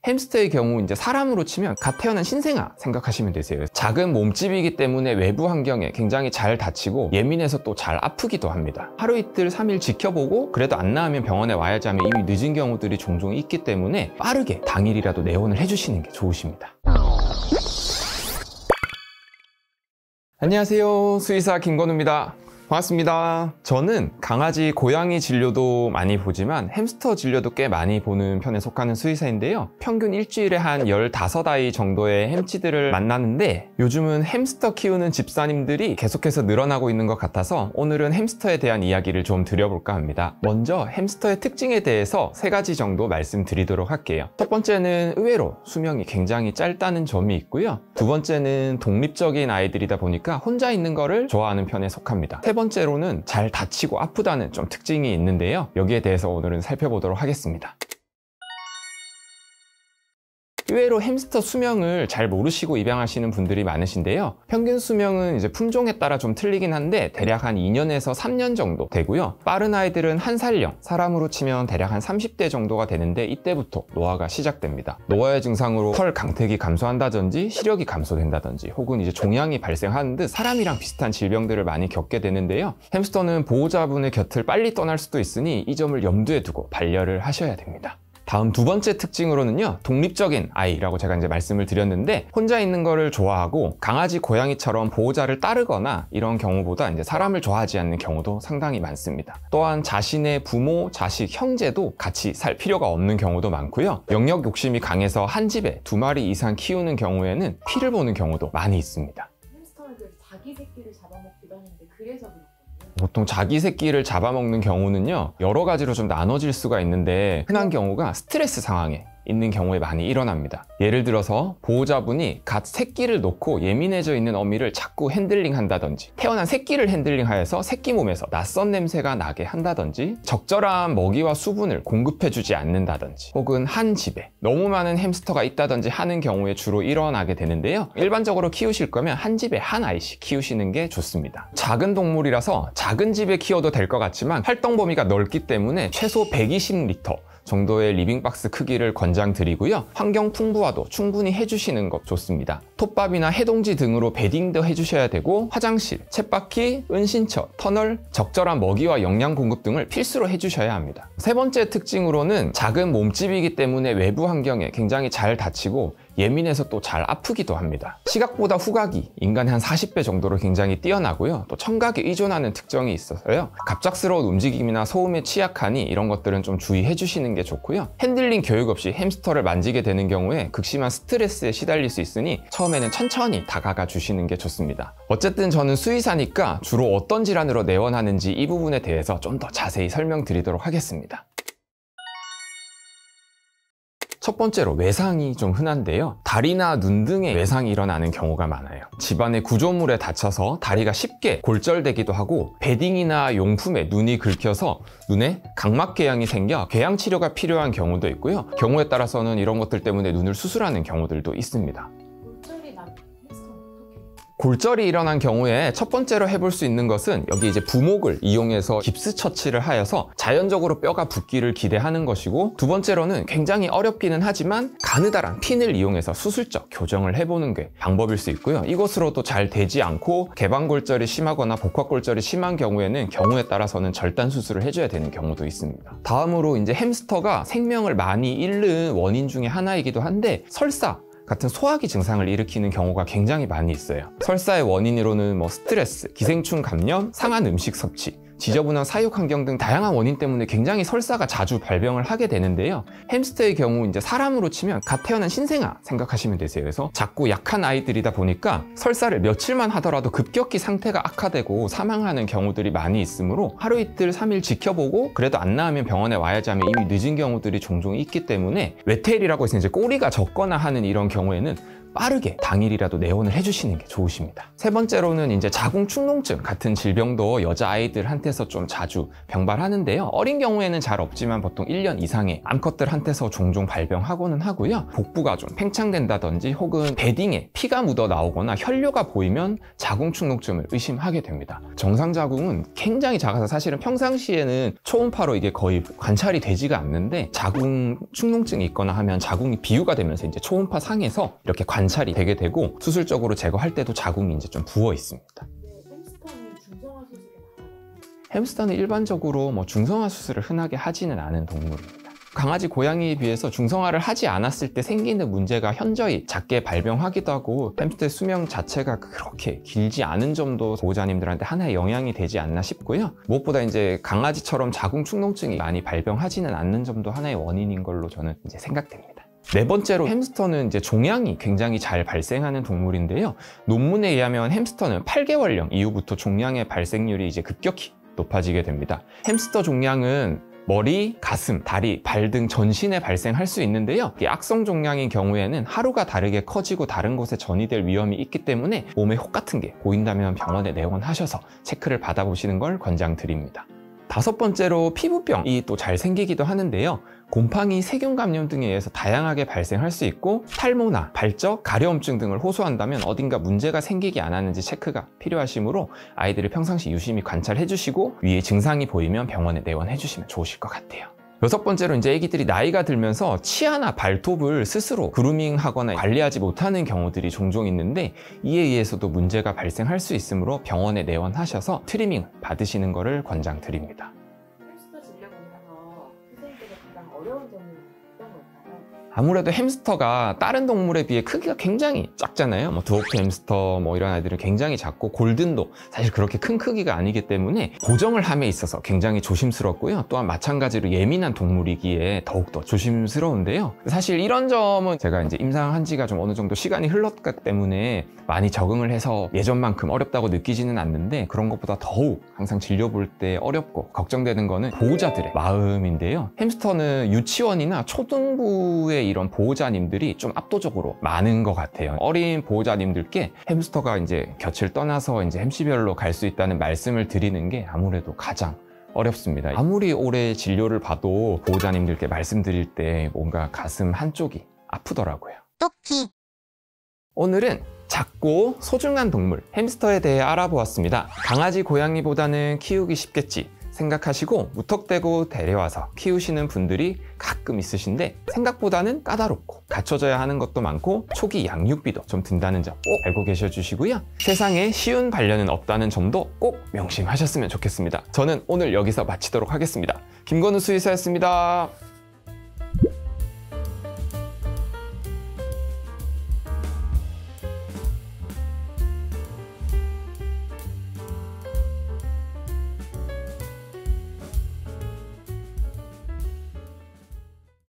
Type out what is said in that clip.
햄스터의 경우 이제 사람으로 치면 갓 태어난 신생아 생각하시면 되세요. 작은 몸집이기 때문에 외부 환경에 굉장히 잘 다치고 예민해서 또 잘 아프기도 합니다. 하루 이틀 3일 지켜보고 그래도 안 나으면 병원에 와야지 하면 이미 늦은 경우들이 종종 있기 때문에 빠르게 당일이라도 내원을 해주시는 게 좋으십니다. 안녕하세요, 수의사 김건우입니다. 반갑습니다. 저는 강아지, 고양이 진료도 많이 보지만 햄스터 진료도 꽤 많이 보는 편에 속하는 수의사인데요. 평균 일주일에 한 15아이 정도의 햄치들을 만나는데 요즘은 햄스터 키우는 집사님들이 계속해서 늘어나고 있는 것 같아서 오늘은 햄스터에 대한 이야기를 좀 드려볼까 합니다. 먼저 햄스터의 특징에 대해서 3가지 정도 말씀드리도록 할게요. 첫 번째는 의외로 수명이 굉장히 짧다는 점이 있고요. 두 번째는 독립적인 아이들이다 보니까 혼자 있는 거를 좋아하는 편에 속합니다. 세 번째로는 잘 다치고 아프다는 좀 특징이 있는데요. 여기에 대해서 오늘은 살펴보도록 하겠습니다. 의외로 햄스터 수명을 잘 모르시고 입양하시는 분들이 많으신데요. 평균 수명은 이제 품종에 따라 좀 틀리긴 한데 대략 한 2년에서 3년 정도 되고요. 빠른 아이들은 한 살령, 사람으로 치면 대략 한 30대 정도가 되는데 이때부터 노화가 시작됩니다. 노화의 증상으로 털 강택이 감소한다든지 시력이 감소된다든지 혹은 이제 종양이 발생하는 듯 사람이랑 비슷한 질병들을 많이 겪게 되는데요. 햄스터는 보호자분의 곁을 빨리 떠날 수도 있으니 이 점을 염두에 두고 반려를 하셔야 됩니다. 다음 두 번째 특징으로는요, 독립적인 아이라고 제가 이제 말씀을 드렸는데 혼자 있는 거를 좋아하고 강아지, 고양이처럼 보호자를 따르거나 이런 경우보다 이제 사람을 좋아하지 않는 경우도 상당히 많습니다. 또한 자신의 부모, 자식, 형제도 같이 살 필요가 없는 경우도 많고요. 영역 욕심이 강해서 한 집에 2마리 이상 키우는 경우에는 피를 보는 경우도 많이 있습니다. 햄스터는 자기 새끼를 잡아먹기도 하는데 그래서 그렇거든요. 보통 자기 새끼를 잡아먹는 경우는요, 여러 가지로 좀 나눠질 수가 있는데 흔한 경우가 스트레스 상황에 있는 경우에 많이 일어납니다. 예를 들어서 보호자분이 갓 새끼를 놓고 예민해져 있는 어미를 자꾸 핸들링 한다든지, 태어난 새끼를 핸들링 하여서 새끼 몸에서 낯선 냄새가 나게 한다든지, 적절한 먹이와 수분을 공급해주지 않는다든지, 혹은 한 집에 너무 많은 햄스터가 있다든지 하는 경우에 주로 일어나게 되는데요. 일반적으로 키우실 거면 한 집에 한 아이씩 키우시는 게 좋습니다. 작은 동물이라서 작은 집에 키워도 될 것 같지만 활동 범위가 넓기 때문에 최소 120리터 정도의 리빙박스 크기를 권장드리고요. 환경 풍부화도 충분히 해주시는 것 좋습니다. 톱밥이나 해동지 등으로 베딩도 해주셔야 되고 화장실, 쳇바퀴, 은신처, 터널, 적절한 먹이와 영양 공급 등을 필수로 해주셔야 합니다. 세 번째 특징으로는 작은 몸집이기 때문에 외부 환경에 굉장히 잘 다치고 예민해서 또 잘 아프기도 합니다. 시각보다 후각이 인간의 한 40배 정도로 굉장히 뛰어나고요. 또 청각에 의존하는 특징이 있어서요. 갑작스러운 움직임이나 소음에 취약하니 이런 것들은 좀 주의해 주시는 게 좋고요. 핸들링 교육 없이 햄스터를 만지게 되는 경우에 극심한 스트레스에 시달릴 수 있으니 처음에는 천천히 다가가 주시는 게 좋습니다. 어쨌든 저는 수의사니까 주로 어떤 질환으로 내원하는지 이 부분에 대해서 좀 더 자세히 설명드리도록 하겠습니다. 첫 번째로 외상이 좀 흔한데요. 다리나 눈 등에 외상이 일어나는 경우가 많아요. 집안의 구조물에 다쳐서 다리가 쉽게 골절되기도 하고 베딩이나 용품에 눈이 긁혀서 눈에 각막궤양이 생겨 궤양 치료가 필요한 경우도 있고요. 경우에 따라서는 이런 것들 때문에 눈을 수술하는 경우들도 있습니다. 골절이 일어난 경우에 첫 번째로 해볼 수 있는 것은 여기 이제 부목을 이용해서 깁스 처치를 하여서 자연적으로 뼈가 붙기를 기대하는 것이고, 두 번째로는 굉장히 어렵기는 하지만 가느다란 핀을 이용해서 수술적 교정을 해보는 게 방법일 수 있고요. 이것으로도 잘 되지 않고 개방골절이 심하거나 복합골절이 심한 경우에는 경우에 따라서는 절단 수술을 해줘야 되는 경우도 있습니다. 다음으로 이제 햄스터가 생명을 많이 잃는 원인 중에 하나이기도 한데 설사 같은 소화기 증상을 일으키는 경우가 굉장히 많이 있어요. 설사의 원인으로는 스트레스, 기생충 감염, 상한 음식 섭취, 지저분한 사육 환경 등 다양한 원인 때문에 굉장히 설사가 자주 발병을 하게 되는데요. 햄스터의 경우 이제 사람으로 치면 갓 태어난 신생아 생각하시면 되세요. 그래서 작고 약한 아이들이다 보니까 설사를 며칠만 하더라도 급격히 상태가 악화되고 사망하는 경우들이 많이 있으므로 하루 이틀 3일 지켜보고 그래도 안 나으면 병원에 와야지 하면 이미 늦은 경우들이 종종 있기 때문에 웨테일이라고 해서 이제 꼬리가 젖거나 하는 이런 경우에는 빠르게 당일이라도 내원을 해주시는 게 좋으십니다. 세 번째로는 이제 자궁축농증 같은 질병도 여자아이들한테서 좀 자주 병발하는데요. 어린 경우에는 잘 없지만 보통 1년 이상의 암컷들한테서 종종 발병하고는 하고요. 복부가 좀 팽창된다든지 혹은 베딩에 피가 묻어 나오거나 혈뇨가 보이면 자궁축농증을 의심하게 됩니다. 정상 자궁은 굉장히 작아서 사실은 평상시에는 초음파로 이게 거의 관찰이 되지가 않는데 자궁축농증이 있거나 하면 자궁이 비유가 되면서 이제 초음파 상에서 이렇게 관찰이 되게 되고 수술적으로 제거할 때도 자궁이 이제 좀 부어 있습니다. 햄스터는 중성화 수술을 하나요? 햄스터는 일반적으로 뭐 중성화 수술을 흔하게 하지는 않은 동물입니다. 강아지, 고양이에 비해서 중성화를 하지 않았을 때 생기는 문제가 현저히 작게 발병하기도 하고 햄스터의 수명 자체가 그렇게 길지 않은 점도 보호자님들한테 하나의 영향이 되지 않나 싶고요. 무엇보다 이제 강아지처럼 자궁축농증이 많이 발병하지는 않는 점도 하나의 원인인 걸로 저는 이제 생각됩니다. 네 번째로 햄스터는 이제 종양이 굉장히 잘 발생하는 동물인데요. 논문에 의하면 햄스터는 8개월령 이후부터 종양의 발생률이 이제 급격히 높아지게 됩니다. 햄스터 종양은 머리, 가슴, 다리, 발 등 전신에 발생할 수 있는데요. 악성 종양인 경우에는 하루가 다르게 커지고 다른 곳에 전이될 위험이 있기 때문에 몸에 혹 같은 게 보인다면 병원에 내원하셔서 체크를 받아보시는 걸 권장드립니다. 다섯 번째로 피부병이 또 잘 생기기도 하는데요. 곰팡이, 세균 감염 등에 의해서 다양하게 발생할 수 있고 탈모나 발적, 가려움증 등을 호소한다면 어딘가 문제가 생기지 않았는지 체크가 필요하시므로 아이들을 평상시 유심히 관찰해 주시고 위에 증상이 보이면 병원에 내원해 주시면 좋으실 것 같아요. 여섯 번째로 이제 아기들이 나이가 들면서 치아나 발톱을 스스로 그루밍하거나 관리하지 못하는 경우들이 종종 있는데 이에 의해서도 문제가 발생할 수 있으므로 병원에 내원하셔서 트리밍 받으시는 것을 권장드립니다. 햄스터 진료받으면서 선생님께서 가장 어려운 점은 어떤 걸까요? 아무래도 햄스터가 다른 동물에 비해 크기가 굉장히 작잖아요. 뭐 드워프 햄스터 뭐 이런 아이들은 굉장히 작고 골든도 사실 그렇게 큰 크기가 아니기 때문에 고정을 함에 있어서 굉장히 조심스럽고요. 또한 마찬가지로 예민한 동물이기에 더욱더 조심스러운데요. 사실 이런 점은 제가 이제 임상한 지가 좀 어느 정도 시간이 흘렀기 때문에 많이 적응을 해서 예전만큼 어렵다고 느끼지는 않는데 그런 것보다 더욱 항상 진료 볼 때 어렵고 걱정되는 거는 보호자들의 마음인데요. 햄스터는 유치원이나 초등부의 이런 보호자님들이 좀 압도적으로 많은 것 같아요. 어린 보호자님들께 햄스터가 이제 곁을 떠나서 이제 햄시별로 갈 수 있다는 말씀을 드리는 게 아무래도 가장 어렵습니다. 아무리 오래 진료를 봐도 보호자님들께 말씀드릴 때 뭔가 가슴 한쪽이 아프더라고요. 토끼. 오늘은 작고 소중한 동물 햄스터에 대해 알아보았습니다. 강아지, 고양이보다는 키우기 쉽겠지 생각하시고 무턱대고 데려와서 키우시는 분들이 가끔 있으신데 생각보다는 까다롭고 갖춰져야 하는 것도 많고 초기 양육비도 좀 든다는 점 꼭 알고 계셔 주시고요. 세상에 쉬운 반려는 없다는 점도 꼭 명심하셨으면 좋겠습니다. 저는 오늘 여기서 마치도록 하겠습니다. 김건우 수의사였습니다.